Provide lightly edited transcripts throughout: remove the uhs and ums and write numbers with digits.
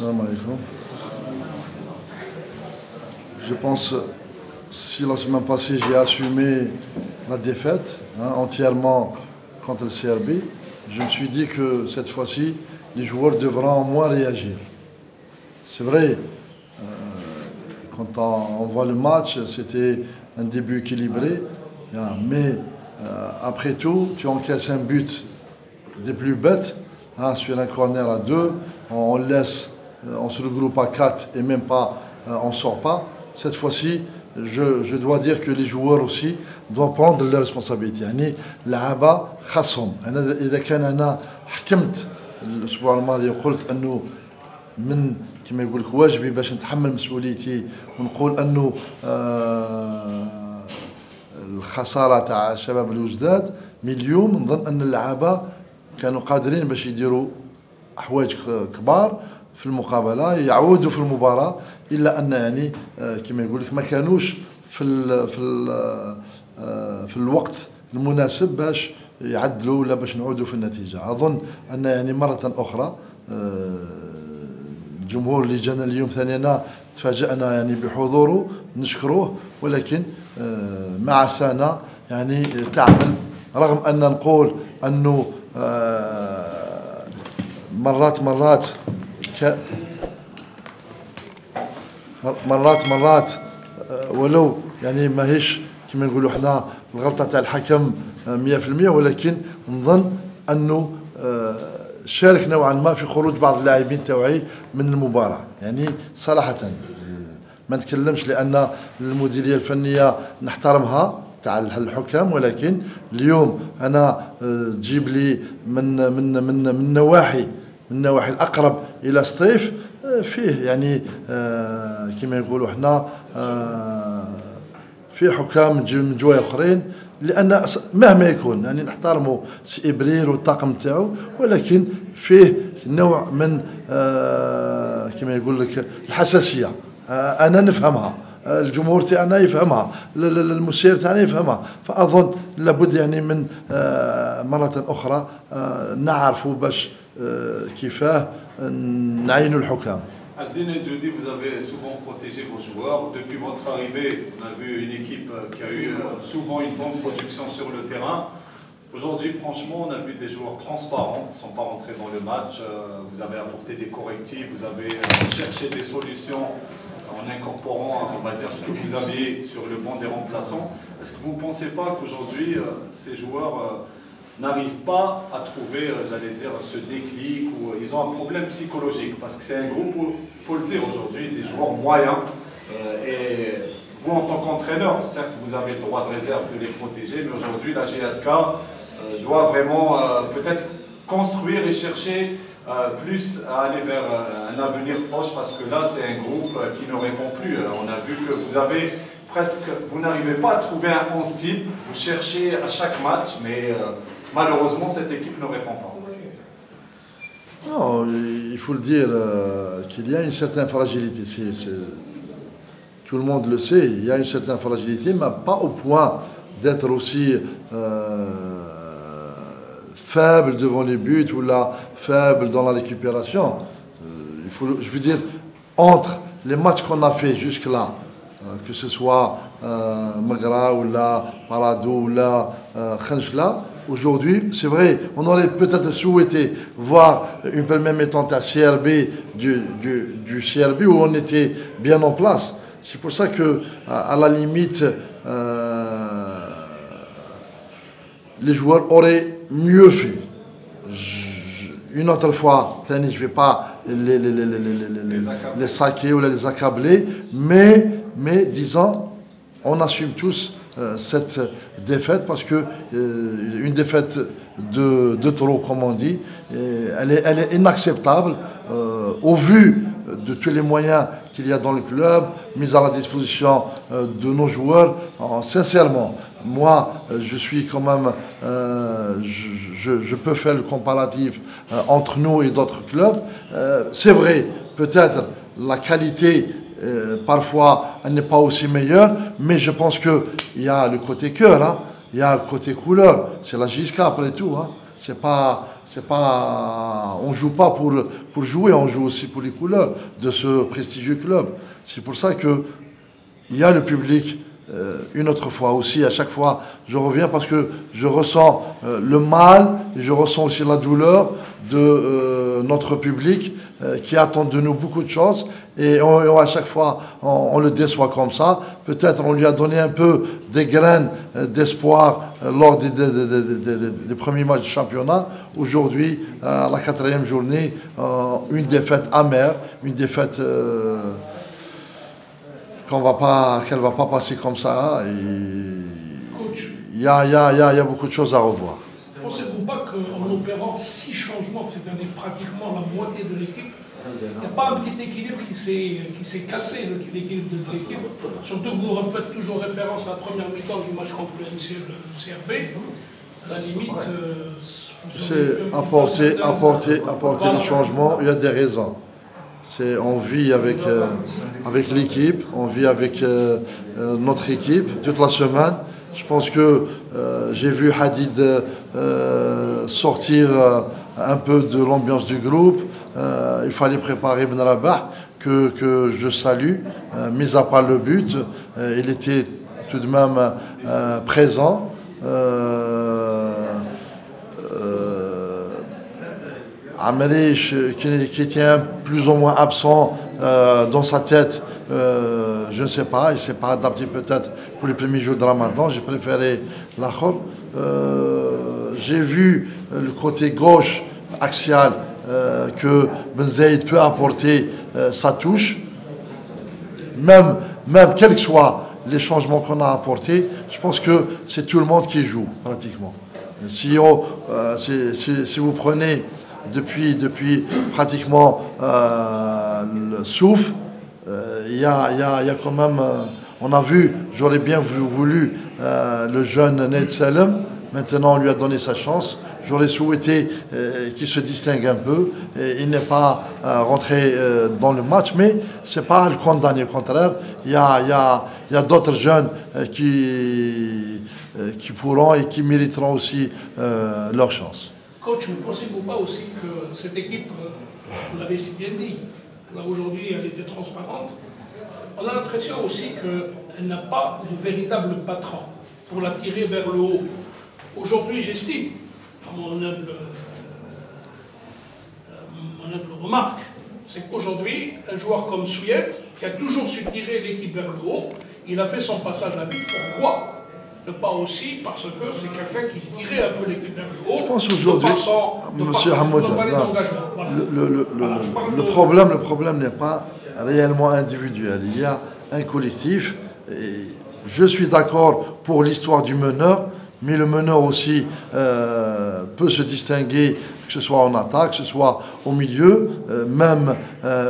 Salam alaikum. Je pense, si la semaine passée j'ai assumé la défaite entièrement contre le CRB, je me suis dit que cette fois-ci, les joueurs devront au moins réagir. C'est vrai, quand on voit le match, c'était un début équilibré, mais après tout, tu encaisses un but des plus bêtes, sur un corner à 2, on laisse, on se regroupe à 4 et même pas, on ne sort pas. Cette fois-ci, je dois dire que les joueurs aussi doivent prendre leurs responsabilités. يعني لعبة خاصهم. أنا إذا كان أنا حكمت الأسبوع الماضي وقلت أنه من كما يقول لك واجبي باش نتحمل مسؤوليتي ونقول أنه الخسارة تاع شباب الوزداد، من اليوم نظن أن اللعابة كانوا قادرين باش يديروا حوايج كبار في المقابله، يعودوا في المباراه، الا ان يعني كما يقول لك ما كانوش في الوقت المناسب باش يعدلوا ولا باش نعودوا في النتيجه. اظن ان يعني مره اخرى الجمهور اللي جانا اليوم ثانينا تفاجأنا يعني بحضوره، نشكروه، ولكن ما عسانا يعني تعمل، رغم ان نقول انه مرات ولو يعني ماهيش كما نقولوا احنا الغلطه تاع الحكم 100%، ولكن نظن انه شارك نوعا ما في خروج بعض اللاعبين تاعي من المباراه. يعني صراحه ما نتكلمش لان المديريه الفنيه نحترمها تاع الحكام، ولكن اليوم انا تجيب لي من النواحي الاقرب الى سطيف فيه يعني كما يقولوا احنا في حكام من جوايا اخرين، لان مهما يكون يعني نحترموا سي ابرير والطاقم تاعو، ولكن فيه نوع من كما يقول لك الحساسيه، انا نفهمها، الجمهور تاعنا يفهمها، المسير تاعنا يفهمها، فاظن لابد يعني من مره اخرى نعرفوا باش كيفاه نعينوا الحكام. Asdine et Djodi, vous avez souvent protégé vos joueurs. Depuis votre arrivée, on a vu une équipe qui a eu souvent une bonne production sur le terrain. Aujourd'hui, franchement, on a vu des joueurs transparents, qui ne sont pas rentrés dans le match. Vous avez apporté des correctifs, vous avez cherché des solutions en incorporant, on va dire, ce que vous aviez sur le banc des remplaçants. Est-ce que vous ne pensez pas qu'aujourd'hui, ces joueurs n'arrivent pas à trouver, j'allais dire, ce déclic, ou ils ont un problème psychologique? Parce que c'est un groupe, il faut le dire aujourd'hui, des joueurs moyens. Et vous, en tant qu'entraîneur, certes, vous avez le droit de réserve de les protéger, mais aujourd'hui, la GSK doit vraiment peut-être construire et chercher plus à aller vers un avenir proche, parce que là, c'est un groupe qui ne répond plus. On a vu que vous avez presque, vous n'arrivez pas à trouver un 11 type, vous cherchez à chaque match, mais malheureusement, cette équipe ne répond pas. Non, il faut le dire qu'il y a une certaine fragilité. Tout le monde le sait, il y a une certaine fragilité, mais pas au point d'être aussi faible devant les buts ou là faible dans la récupération. Je veux dire, entre les matchs qu'on a fait jusque-là, que ce soit Magra ou là Parado ou là Khanchla, aujourd'hui, c'est vrai, on aurait peut-être souhaité voir une première mi-temps à CRB du CRB où on était bien en place. C'est pour ça que, à la limite, les joueurs auraient mieux fait. Une autre fois, je ne vais pas les saquer ou les accabler, mais disons, on assume tous cette défaite, parce que une défaite de trop, comme on dit, elle est inacceptable au vu de tous les moyens qu'il y a dans le club, mis à la disposition de nos joueurs. Sincèrement, moi, je suis quand même, je peux faire le comparatif entre nous et d'autres clubs. C'est vrai, peut-être la qualité parfois elle n'est pas aussi meilleure, mais je pense qu'il y a le côté cœur, il y a le côté couleur, c'est la JSK après tout. on joue pas pour jouer, on joue aussi pour les couleurs de ce prestigieux club. C'est pour ça que il y a le public. Une autre fois aussi, à chaque fois, je reviens parce que je ressens le mal et je ressens aussi la douleur de notre public qui attend de nous beaucoup de choses et à chaque fois on le déçoit comme ça. Peut-être on lui a donné un peu des graines d'espoir lors des premiers matchs du championnat. Aujourd'hui, à la 4e journée, une défaite amère, une défaite qu'elle ne va pas passer comme ça. Il y a beaucoup de choses à revoir. Pensez-vous pas qu'en opérant 6 changements cette année, pratiquement la moitié de l'équipe, il n'y a pas un petit équilibre qui s'est cassé, l'équilibre de l'équipe? Surtout que vous faites toujours référence à la première mi-temps du match contre le CRB. À la limite, c'est apporter le changement, il y a des raisons. On vit avec l'équipe, on vit avec notre équipe toute la semaine. Je pense que j'ai vu Hadid sortir un peu de l'ambiance du groupe. Il fallait préparer Ben Rabah, que je salue. Mis à part le but, il était tout de même présent. Amrish, qui était plus ou moins absent dans sa tête, je ne sais pas, il ne s'est pas adapté peut-être pour les premiers jours de Ramadan. J'ai préféré l'Akhor. J'ai vu le côté gauche axial que Ben Zaïd peut apporter sa touche. Même quels que soient les changements qu'on a apportés, je pense que c'est tout le monde qui joue pratiquement. Si vous prenez depuis pratiquement le souffle, il y a quand même, on a vu, j'aurais bien voulu le jeune Nate Salem, maintenant on lui a donné sa chance, j'aurais souhaité qu'il se distingue un peu, il n'est pas rentré dans le match, mais c'est pas le condamné, au contraire, il y a d'autres jeunes qui pourront et qui mériteront aussi leur chance. Coach, ne pensez-vous pas aussi que cette équipe, vous l'avez si bien dit, là aujourd'hui elle était transparente, on a l'impression aussi qu'elle n'a pas de véritable patron pour la tirer vers le haut. Aujourd'hui, j'estime, à mon humble remarque, c'est qu'aujourd'hui, un joueur comme Souillet, qui a toujours su tirer l'équipe vers le haut, il a fait son passage à vide. Pourquoi ? Pas aussi parce que c'est quelqu'un qui tirait un peu l'équipe vers le haut. Je pense aujourd'hui, M. Hamoud, le problème n'est pas réellement individuel. Il y a un collectif. Et je suis d'accord pour l'histoire du meneur, mais le meneur aussi peut se distinguer, que ce soit en attaque, que ce soit au milieu. Même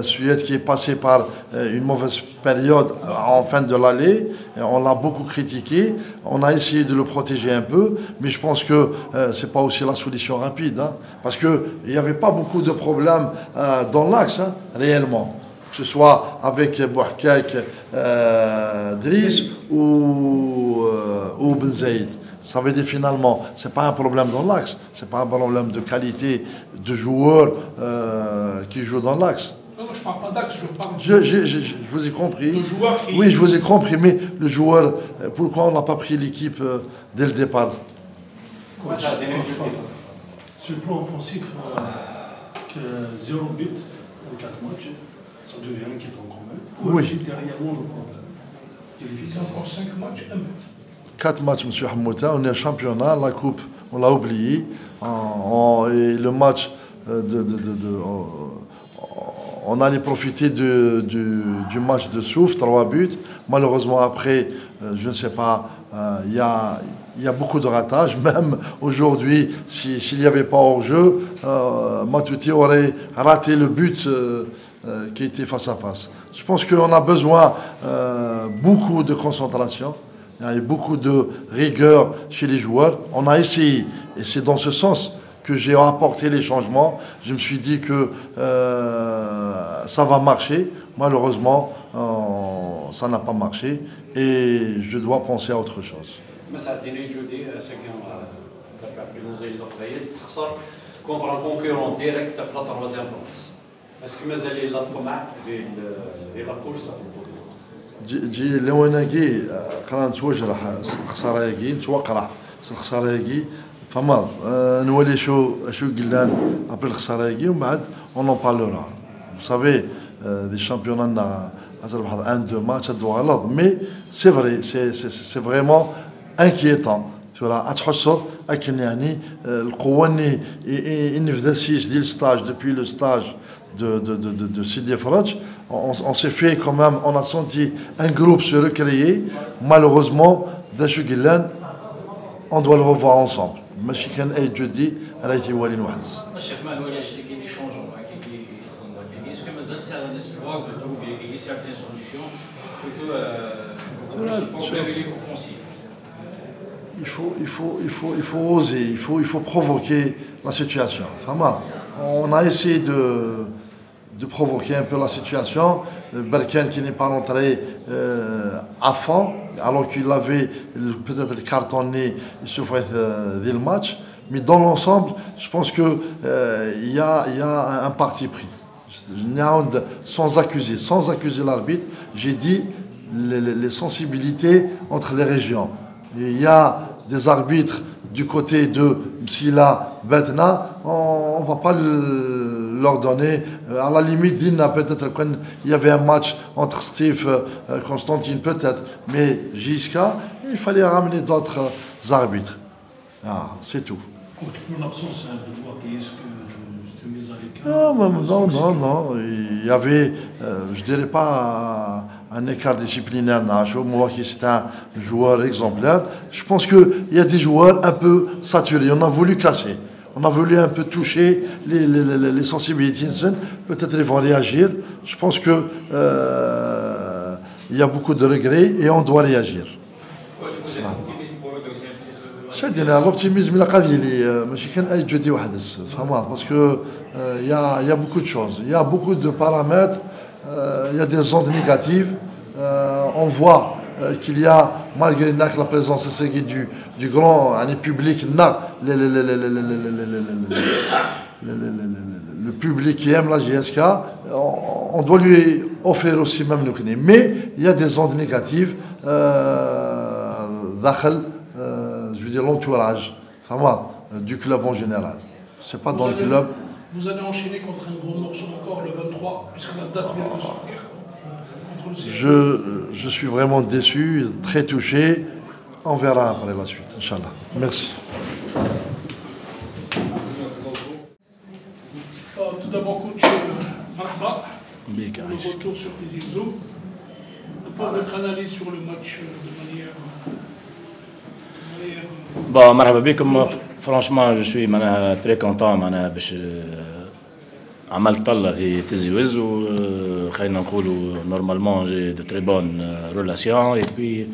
Souillet qui est passé par une mauvaise période en fin de l'année, on l'a beaucoup critiqué, on a essayé de le protéger un peu, mais je pense que ce n'est pas aussi la solution rapide, hein, parce qu'il n'y avait pas beaucoup de problèmes dans l'axe, hein, réellement. Que ce soit avec Bouhkak, Driss ou Ben Zaïd. Ça veut dire finalement, ce n'est pas un problème dans l'axe, ce n'est pas un problème de qualité de joueurs qui jouent dans l'axe. Non, je ne parle pas d'axe, je parle je vous ai compris. de joueurs qui... Oui, je vous ai compris, mais le joueur, pourquoi on n'a pas pris l'équipe dès le départ? Sur le plan offensif, que 0 but en 4 matchs, ça devient inquiétant quand même. Oui. C'est derrière moi le problème. Ils ont encore 5 matchs, 1 but. 4 matchs, M. Hamouta, on est en championnat, la coupe, on l'a oublié. Et le match, on allait profiter du match de souffle, 3 buts. Malheureusement, après, je ne sais pas, il y a beaucoup de ratages. Même aujourd'hui, s'il n'y avait pas hors-jeu, Matouti aurait raté le but qui était face à face. Je pense qu'on a besoin beaucoup de concentration. Il y a beaucoup de rigueur chez les joueurs. On a essayé, et c'est dans ce sens que j'ai apporté les changements. Je me suis dit que ça va marcher. Malheureusement, ça n'a pas marché et je dois penser à autre chose. contre un concurrent direct في la troisième place. Est-ce que مازال لا الطمع ديال لا كورس في البطولة؟ جي لوناكي قرا نتوجرح الخساره ياكي نتوقرح الخساره ياكي فما نولي شو قلنا ابري الخساره ياكي ومن بعد اون ان بارلورا. Vous savez, les championnats تربح 1-2 matchs تدو غلط مي سي فري سي فريمون انكييتون ترى تحسر لكن يعني القوه اني في ذا السيج ديال ستاج دوبوي لو ستاج de Sidi Faraj, on s'est fait quand même, on a senti un groupe se recréer. Malheureusement, on doit le revoir ensemble. ماشي كان اي جدي راه تيوالي نوحس. الشيخ مانويل اش كاين دي شونجمون كاين اسكو مازال سي على نسبوار دو تروفي كاين سيرتين سوليسيون سورتو pour les offensifs. Il faut oser, il faut provoquer la situation. Enfin, on a essayé de provoquer un peu la situation. Berken qui n'est pas rentré à fond, alors qu'il avait peut-être le cartonné, il souffrait du match. Mais dans l'ensemble, je pense qu'il y a un parti pris. Sans accuser l'arbitre, j'ai dit les sensibilités entre les régions. Il y a des arbitres du côté de Msila, Betna, on ne va pas leur donner. À la limite, peut-être qu'il y avait un match entre Steve et Constantine, peut-être. Mais jusqu'à, il fallait ramener d'autres arbitres. Ah, c'est tout. Pour l'absence de toi, est-ce que c'était mis à l'écart? Non. Il y avait, je ne dirais pas un écart disciplinaire. Moi qui c'est un joueur exemplaire, je pense qu'il y a des joueurs un peu saturés. On a voulu casser. On a voulu un peu toucher les sensibilités. Peut-être ils vont réagir. Je pense qu'il y a beaucoup de regrets et on doit réagir. شادينا l'optimisme لا قادي لي ماشي كان اي جدي واحد فهمت باسكو il y a beaucoup de choses, il y a beaucoup de paramètres, il y a des ondes négatives, on voit qu'il y a malgré la présence du grand public le public qui aime la GSK, on doit lui offrir aussi même le CNI, mais il y a des ondes négatives je veux dire l'entourage du club en général. C'est pas dans le club. Vous allez enchaîner contre un gros morceau encore le 23, puisque la date vient de sortir. Je suis vraiment déçu, très touché. On verra après la suite, Inch'Allah. Merci. Tout d'abord, coach Marhaba, le retour sur tes exos. Pour votre analyse sur le match de manière... Bon, مرحبا بكم. Franchement, je suis très content باش عملت طلة في تيزي ويز وخلينا نقولوا نورمالمون جي دو تري بون ريلاسيون اي بي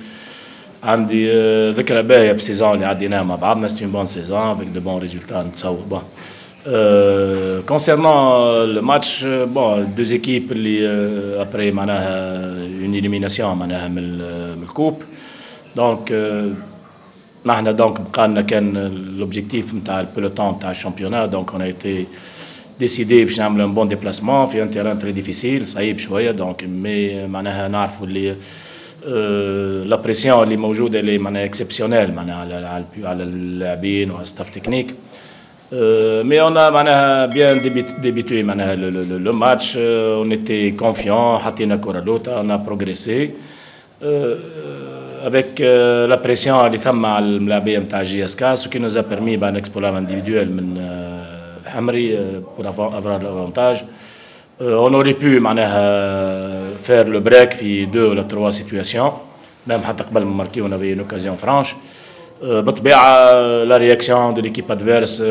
عندي ذكرى باهية بالسيزون اللي عديناها مع بعضنا. سيت اون بون سيزون افيك دو بون ريزولتا نتصور. بون concernant le match, bon, deux équipes après une élimination من الكوب. Donc نحن دونك بقالنا كان لوبجيكتيف نتاع البيلوتون نتاع الشامبيونات. دونك on a été décidé باش نعملوا un bon déplacement في un terrain très difficile صعيب شويه. دونك مي معناها نعرفوا اللي لا بريسيون اللي موجوده اللي معناها اكسبسيونيل معناها على اللاعبين والستاف تكنيك. Mais on a bien débuté le match, on était confiant, on a progressé. Avec la pression à l'ITHAM GSK, ce qui nous a permis un exploit individuel pour avoir l'avantage. On aurait pu faire le break في 2 ou 3 situations, même حتى قبل ما marquer on avait une occasion franche. La réaction de l'équipe adverse,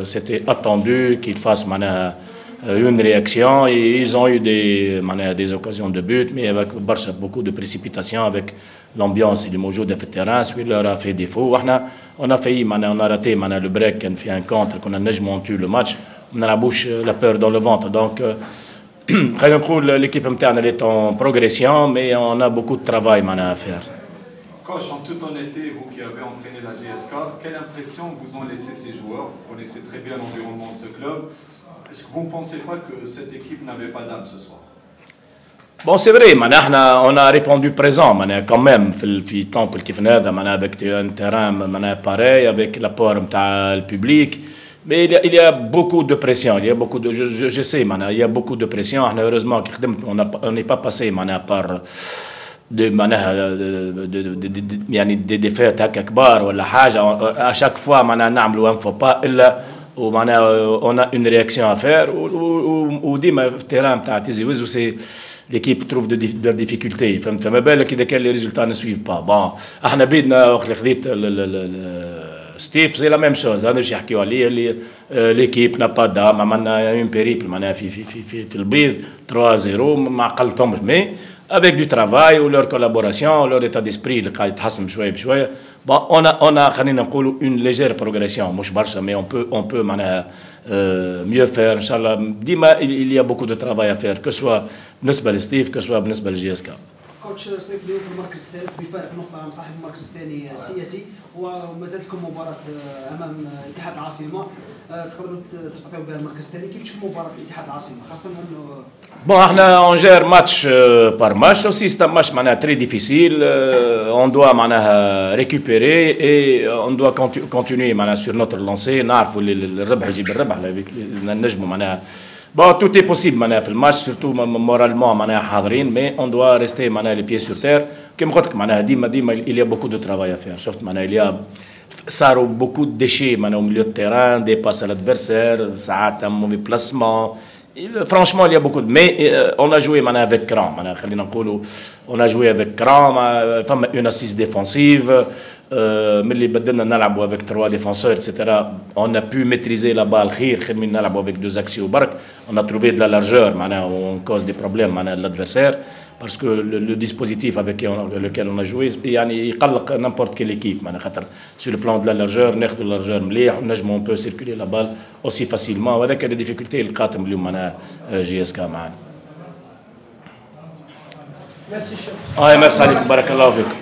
c'était attendu qu'ils fassent une réaction et ils ont eu des occasions de but, mais avec beaucoup de précipitation, avec l'ambiance et les mots de terrain, celui leur a fait défaut. On a failli, on a raté le break, on a fait un contre, qu'on a négement tué le match, on a la bouche, la peur dans le ventre. Donc, l'équipe interne est en progression, mais on a beaucoup de travail à faire. Coach, en toute honnêteté, vous qui avez entraîné la GSK, quelle impression vous ont laissé ces joueurs? Vous connaissez très bien l'environnement de ce club. Est-ce que vous ne pensez pas que cette équipe n'avait pas d'âme ce soir? Bon, c'est vrai, on a répondu présent, quand même, في temple كيف هذا, avec un terrain pareil, avec l'apport du public. Mais il y a beaucoup de pression, il y a beaucoup de, je sais, il y a beaucoup de pression. Heureusement, on n'est pas passé par des défaites كبار ولا حاجة. À chaque fois, نعملوا un faux pas, on a une réaction à faire. وديما في التيران تاع تيزي وزو سي l'équipe trouve de difficultés. فما بالك اذا كان les résultats ne suivent pas. Bon, احنا بيدنا وقت اللي خذيت ستيف سي لا ميم شوز. هذا واش يحكيوا عليه اللي ليكيب نا با دام. عملنا اون بيريبل معناها في البيض 3-0 ما عقلتهمش. مي avec du travail ou leur collaboration, leur état d'esprit اللي قاعد يتحسن شويه بشويه. Bon, on a خلينا نقولوا une légère progression, مش برشا, mais on peut معناها mieux faire ان شاء الله. ديما il y a beaucoup de travail à faire, que soit بالنسبه لستيف que soit بالنسبه للجي اس كا. كوتش ستيف اليوم في المركز الثالث بفارق نقطه عن صاحب المركز الثاني السياسي، وما زالتكم مباراه امام اتحاد العاصمه تقدروا ترتقيوا بها المركز الثاني. كيف تشوفوا مباراه الاتحاد العاصمه خاصه انه Bon, on gère match par match. Aussi, c'est un match très difficile. On doit récupérer et on doit continuer sur notre lancée. Bon, tout est possible في الماتش, surtout moralement mais on doit rester les pieds sur terre. كما قلت لك ديما il y a beaucoup de travail à faire. شفت il y a صاروا beaucoup de déchets au milieu de terrain, des passes à l'adversaire, ساعات un mauvais placement. Franchement, il y a beaucoup de... Mais on a joué avec cran. On a joué avec cran, une assise défensive. Avec 3 défenseurs, etc. On a pu maîtriser la balle avec 2 axes au barque. On a trouvé de la largeur, on cause des problèmes à l'adversaire. Parce que le dispositif avec lequel on a joué, il يقلق n'importe quelle équipe. Sur le plan de la largeur, on peut circuler la balle aussi facilement. وهذاك les difficultés اللي قاتم اليوم جي اس كا معنا. Merci chef. merci عليكم, بارك الله فيكم.